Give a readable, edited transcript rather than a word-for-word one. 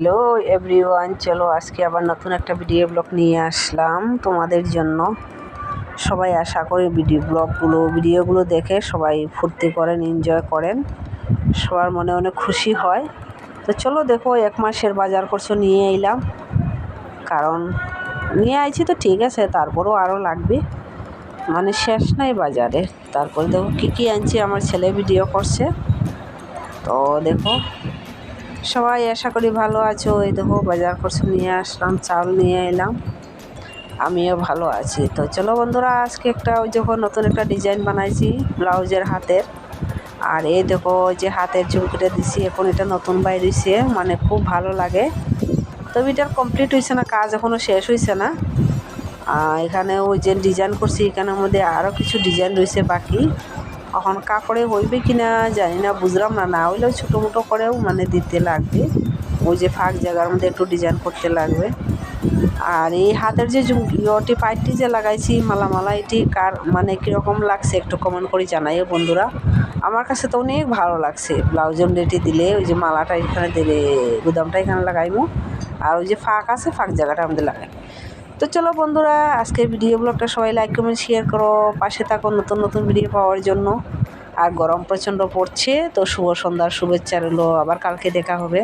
Hello everyone, চলো আজকে আবার নতুন একটা ভিডিও ব্লগ নিয়ে আসলাম তোমাদের জন্য। সবাই আশা করি ভিডিওগুলো দেখে সবাই ফুর্তি করেন, এনজয় করেন, সবার মনে অনেক খুশি হয়। তো চলো দেখো, 1 মাসের বাজার করছো নিয়ে এলাম, কারণ নিয়ে আইছি তো ঠিক আছে, তারপরেও আরও লাগবে, মানে শেষ নাই বাজারে। তারপরে দেখো কী আনছি, আমার ছেলে ভিডিও করছে। তো দেখো সবাই আশা করি ভালো আছো। এই দেখো বাজার করছে নিয়ে আসলাম, চাল নিয়ে এলাম, আমিও ভালো আছি। তো চলো বন্ধুরা, আজকে যখন নতুন একটা ডিজাইন বানাইছি ব্লাউজের হাতের, আর এই দেখো যে হাতের ঝুমকিটা দিছি, এখন এটা নতুন বাইরেছে, মানে খুব ভালো লাগে। তবে এটার কমপ্লিট হয়েছে না, কাজ এখনও শেষ হয়েছে না। এখানে ওই যে ডিজাইন করছি, এখানের মধ্যে আরও কিছু ডিজাইন রয়েছে বাকি। এখন কাপড়ে হইবে কিনা জানি না, বুঝলাম না। না হইলেও ছোটো মোটো করেও মানে দিতে লাগবে, ওই যে ফাঁক জায়গার মধ্যে একটু ডিজাইন করতে লাগবে। আর এই হাতের যে ইয়টি পাইটটি যে লাগাইছি মালা এটি কার মানে কীরকম লাগছে একটু কমেন্ট করে জানাইও বন্ধুরা। আমার কাছে তো অনেক ভালো লাগছে। ব্লাউজের রেটি দিলে ওই যে মালাটা এখানে দিলে, গুদামটা এখানে লাগাইমো, আর ওই যে ফাঁক আছে, ফাঁক জায়গাটা আমাদের লাগাই। তো চলো বন্ধুরা, আজকের ভিডিও ব্লগটা সবাই লাইক কমেন্ট শেয়ার করো, পাশে থাকো নতুন নতুন ভিডিও পাওয়ার জন্য। আর গরম প্রচণ্ড পড়ছে, তো শুভ সন্ধ্যার শুভেচ্ছা রইলো, আবার কালকে দেখা হবে।